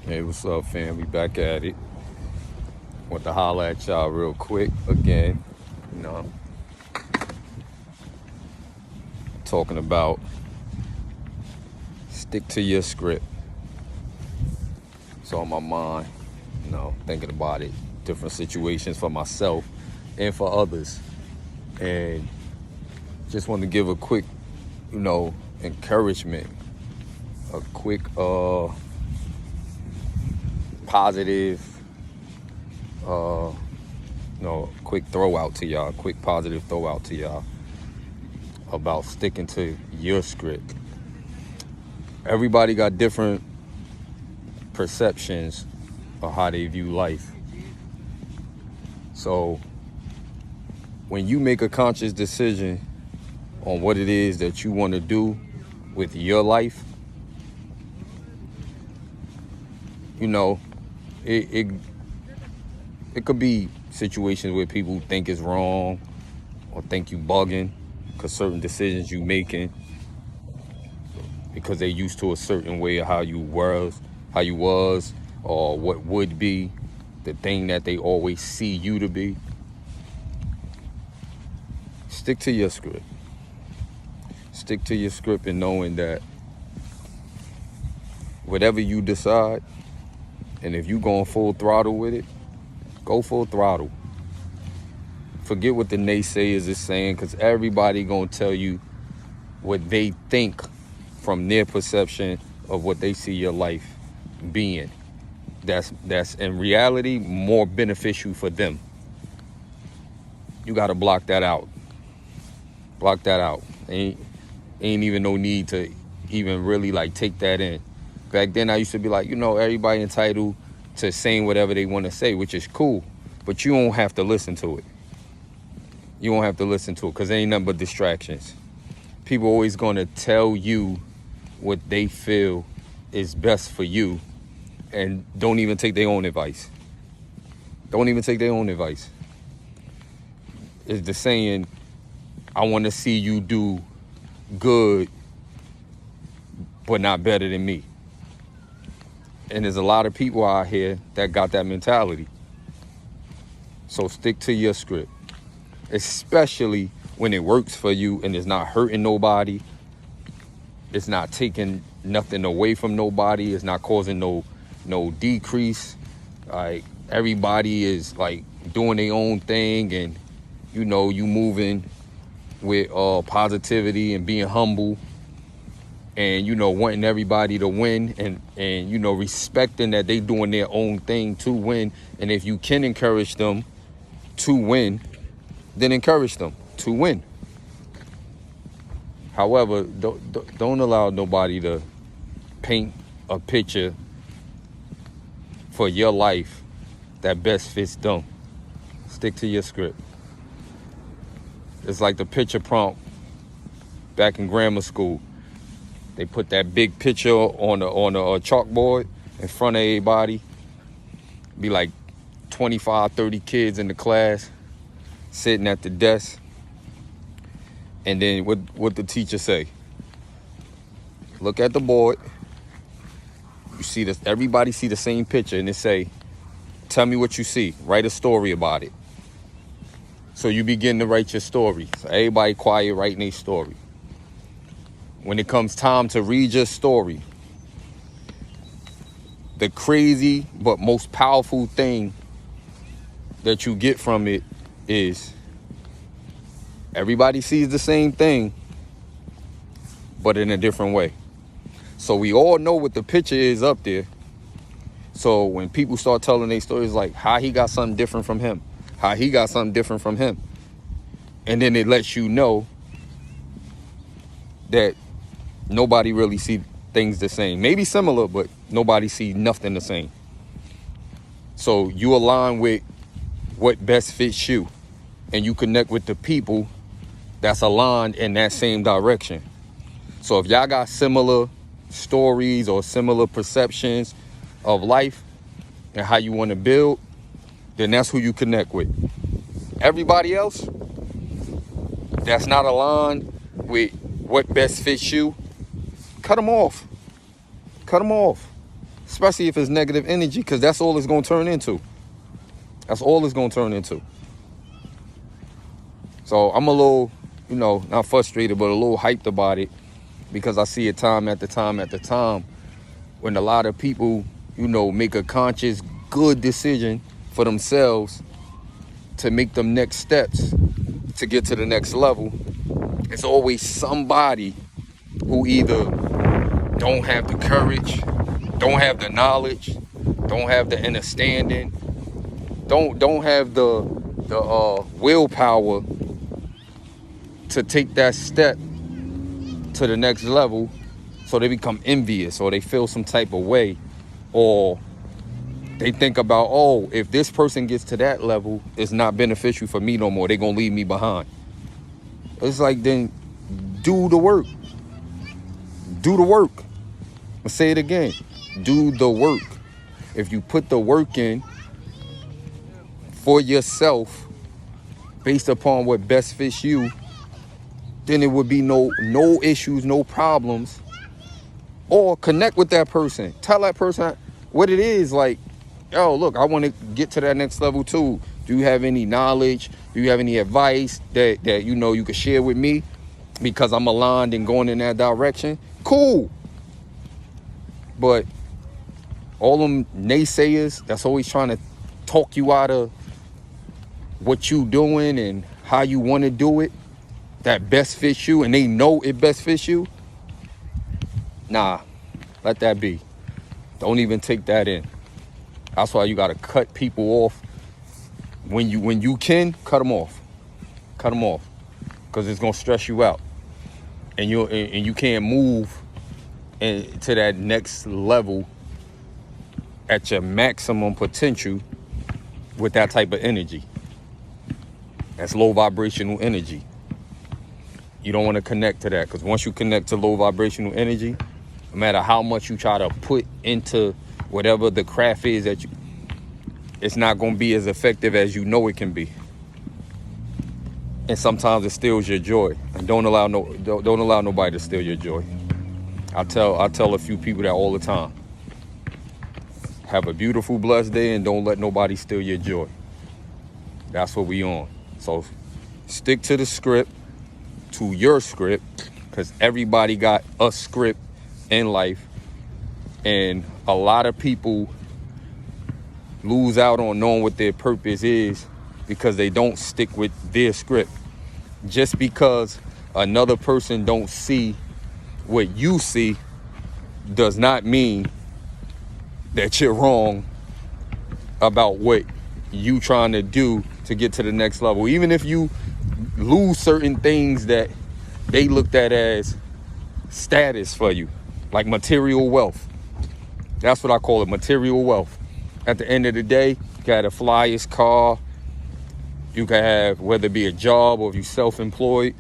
Hey, what's up, fam? We back at it. Want to holler at y'all real quick again. You know, talking about stick to your script. It's on my mind. Thinking about it, different situations for myself and for others, and just want to give a quick, encouragement, a quick, positive, quick throw out to y'all, quick positive throw out to y'all about sticking to your script. Everybody got different perceptions of how they view life. So when you make a conscious decision on what it is that you want to do with your life, it could be situations where people think it's wrong or think you bugging because certain decisions you making because they used to a certain way of how you was, or what would be the thing that they always see you to be. Stick to your script. Stick to your script and knowing that whatever you decide, and if you going full throttle with it, go full throttle. Forget what the naysayers is saying, because everybody gonna tell you what they think from their perception of what they see your life being. That's in reality more beneficial for them. You gotta block that out. Block that out. Ain't even no need to even really take that in. Back then I used to be like, everybody entitled to saying whatever they want to say, which is cool, but you don't have to listen to it. You won't have to listen to it because there ain't nothing but distractions. People always gonna tell you what they feel is best for you and don't even take their own advice. Don't even take their own advice. It's the saying, I want to see you do good, but not better than me. And there's a lot of people out here that got that mentality. So stick to your script, especially when it works for you and it's not hurting nobody. It's not taking nothing away from nobody. It's not causing no decrease. Like everybody is doing their own thing, and you moving with positivity and being humble, and wanting everybody to win, and respecting that they doing their own thing to win. And if you can encourage them to win, then encourage them to win. However, don't allow nobody to paint a picture for your life that best fits them. Stick to your script. It's like the picture prompt back in grammar school. They put that big picture on a chalkboard in front of everybody. Be like 25, 30 kids in the class sitting at the desk. And then what the teacher say? Look at the board. You see this, everybody see the same picture, and it say, tell me what you see. Write a story about it. So you begin to write your story. So everybody quiet, writing their story. When it comes time to read your story, the crazy but most powerful thing that you get from it is everybody sees the same thing, but in a different way. So we all know what the picture is up there. So when people start telling their stories, like how he got something different from him, how he got something different from him, and then it lets you know that nobody really see things the same. Maybe similar, but nobody see nothing the same. So you align with what best fits you, and you connect with the people that's aligned in that same direction. So if y'all got similar stories or similar perceptions of life and how you want to build, then that's who you connect with. Everybody else that's not aligned with what best fits you, cut them off. Cut them off. especially if it's negative energy, because that's all it's going to turn into. That's all it's going to turn into. So I'm a little, not frustrated, but a little hyped about it, because I see it time after time when a lot of people, make a conscious, good decision for themselves to make them next steps to get to the next level. It's always somebody who either don't have the courage, don't have the knowledge, don't have the understanding, don't have the willpower to take that step to the next level, so they become envious, or they feel some type of way, or they think about, oh, if this person gets to that level, it's not beneficial for me no more. They're going to leave me behind. It's like, then do the work. Do the work. I'll say it again. Do the work. If you put the work in for yourself based upon what best fits you, then it would be no issues, no problems. Or connect with that person. Tell that person what it is. Like, yo, look, I want to get to that next level too. Do you have any knowledge? Do you have any advice that you could share with me? Because I'm aligned and going in that direction. Cool. But all them naysayers that's always trying to talk you out of what you doing and how you want to do it, that best fits you, and they know it best fits you, nah, let that be. Don't even take that in. That's why you got to cut people off. When you can, cut them off. Cut them off. Because it's going to stress you out. And you can't move to that next level at your maximum potential with that type of energy. That's low vibrational energy. You don't want to connect to that, because once you connect to low vibrational energy, no matter how much you try to put into whatever the craft is it's not going to be as effective as you know it can be. And sometimes it steals your joy. And don't allow nobody to steal your joy. I tell a few people that all the time. Have a beautiful, blessed day, and don't let nobody steal your joy. That's what we on. So stick to the script, to your script, because everybody got a script in life. And a lot of people lose out on knowing what their purpose is because they don't stick with their script. Just because another person don't see what you see does not mean that you're wrong about what you trying to do to get to the next level. Even if you lose certain things that they looked at as status for you, like material wealth. That's what I call it, material wealth. At the end of the day, you got a flyest car. You can have, whether it be a job or if you're self-employed,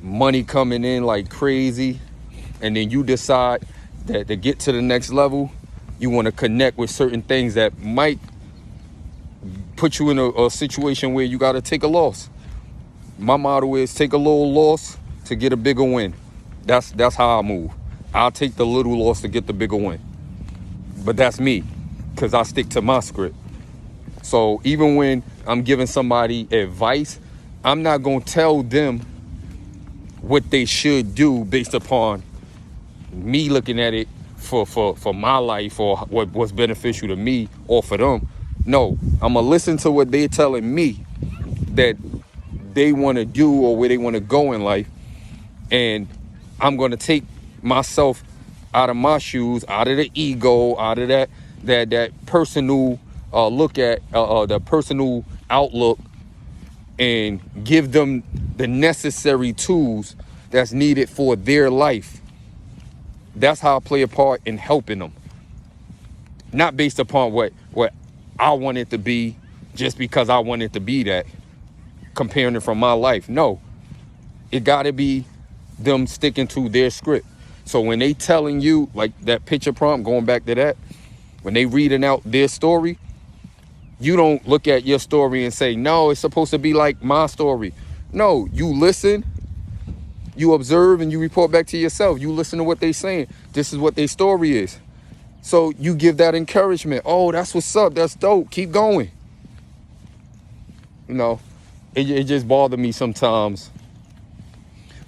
money coming in like crazy. And then you decide that to get to the next level, you want to connect with certain things that might put you in a situation where you got to take a loss. My motto is take a little loss to get a bigger win. That's how I move. I'll take the little loss to get the bigger win. But that's me, because I stick to my script. So even when I'm giving somebody advice, I'm not going to tell them what they should do based upon me looking at it for my life or what's beneficial to me or for them. No, I'm going to listen to what they're telling me that they want to do or where they want to go in life. And I'm going to take myself out of my shoes, out of the ego, out of that personal look at the personal outlook, and give them the necessary tools that's needed for their life. That's how I play a part in helping them. Not based upon what I want it to be, just because I want it to be that, comparing it from my life. No, it got to be them sticking to their script. So when they telling you, like that picture prompt, going back to that, when they reading out their story, you don't look at your story and say, no, it's supposed to be like my story. No, you listen, you observe, and you report back to yourself. You listen to what they saying. This is what their story is. So you give that encouragement. Oh, that's what's up. That's dope. Keep going. You know, it just bothers me sometimes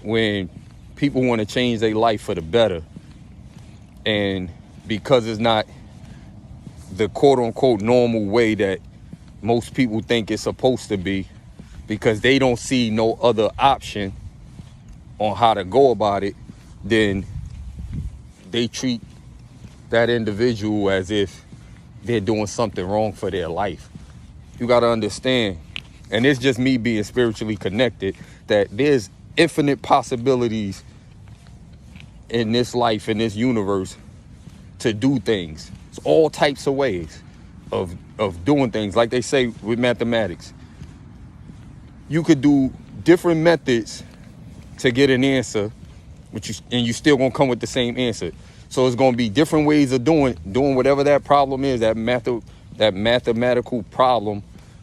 when people want to change their life for the better. And because it's not the quote unquote normal way that most people think it's supposed to be, because they don't see no other option on how to go about it, then they treat that individual as if they're doing something wrong for their life. You got to understand, and it's just me being spiritually connected, that there's infinite possibilities in this life, in this universe, to do things. It's all types of ways of doing things. Like they say with mathematics, you could do different methods to get an answer, and you still gonna come with the same answer. So it's gonna be different ways of doing whatever that problem is, that mathematical problem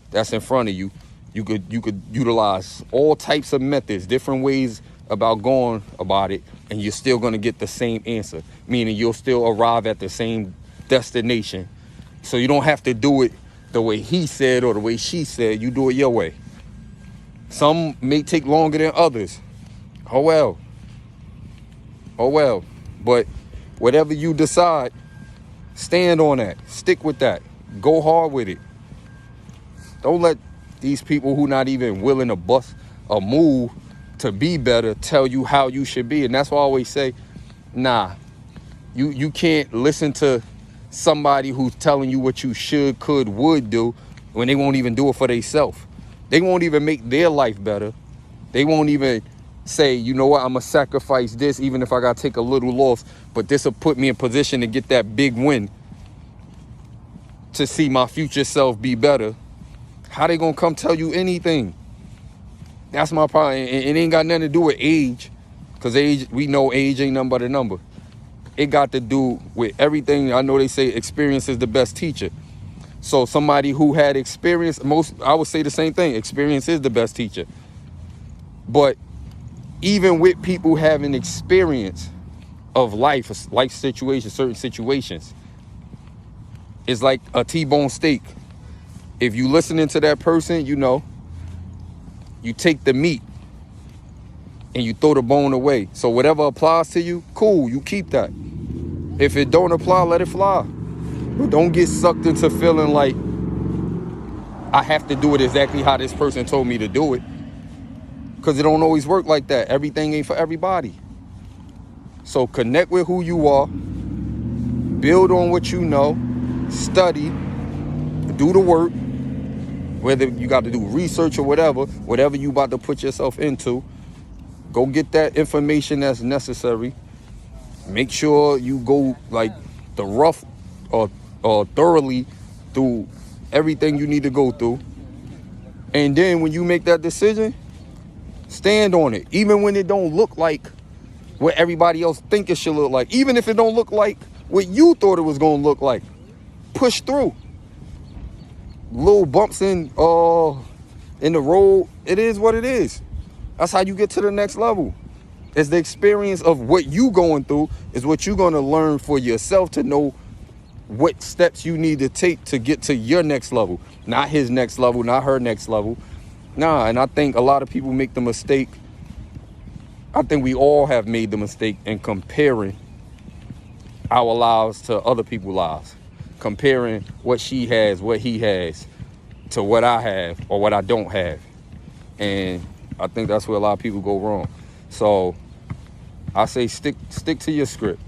that's in front of you. You could utilize all types of methods, different ways about going about it, and you're still gonna get the same answer, meaning you'll still arrive at the same destination. So you don't have to do it the way he said or the way she said. You do it your way. Some may take longer than others. Oh well. But whatever you decide, stand on that. Stick with that. Go hard with it. Don't let these people who not even willing to bust a move to be better tell you how you should be. And that's why I always say, nah, you can't listen to somebody who's telling you what you should, could, would do when they won't even do it for themselves. They won't even make their life better. They won't even say, you know what, I'm gonna sacrifice this even if I gotta take a little loss, but this will put me in position to get that big win to see my future self be better. How they gonna come tell you anything? That's my problem. It ain't got nothing to do with age, because age, we know age ain't nothing but a number. It got to do with everything. I know they say experience is the best teacher. So somebody who had experience, I would say the same thing. Experience is the best teacher. But even with people having experience of life situations, certain situations, it's like a T-bone steak. If you listening to that person, you know, you take the meat and you throw the bone away. So whatever applies to you, cool, you keep that. If it don't apply, let it fly. But don't get sucked into feeling like I have to do it exactly how this person told me to do it. Because it don't always work like that. Everything ain't for everybody. So connect with who you are. Build on what you know. Study. Do the work. Whether you got to do research or whatever you about to put yourself into, go get that information that's necessary. Make sure you go like the rough or thoroughly through everything you need to go through. And then when you make that decision, stand on it. Even when it don't look like what everybody else think it should look like. Even if it don't look like what you thought it was going to look like. Push through. Little bumps in the road, it is what it is. That's how you get to the next level. It's the experience of what you going through is what you're going to learn for yourself to know what steps you need to take to get to your next level. Not his next level, not her next level. Nah, and I think a lot of people make the mistake. I think we all have made the mistake in comparing our lives to other people's lives. Comparing what she has, what he has, to what I have or what I don't have. And I think that's where a lot of people go wrong. So I say stick to your script.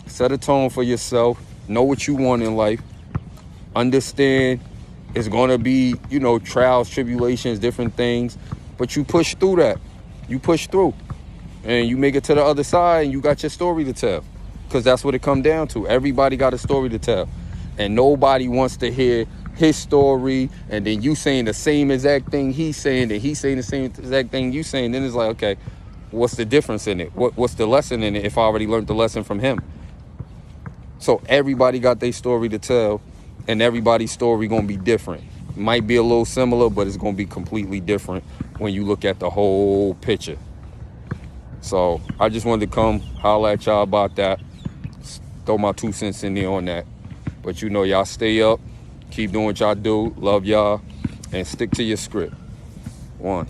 Set a tone for yourself. Know what you want in life. Understand it's going to be, you know, trials, tribulations, different things. But you push through that. You push through. And you make it to the other side and you got your story to tell. Because that's what it comes down to. Everybody got a story to tell. And nobody wants to hear his story and then you saying the same exact thing he's saying, and he's saying the same exact thing you saying. Then it's like, okay, what's the difference in it? What's the lesson in it if I already learned the lesson from him? So everybody got their story to tell, and everybody's story going to be different. It might be a little similar, but it's going to be completely different when you look at the whole picture. So I just wanted to come holler at y'all about that. throw my 2 cents in there on that. But you know, y'all stay up, keep doing what y'all do, love y'all, and stick to your script. One.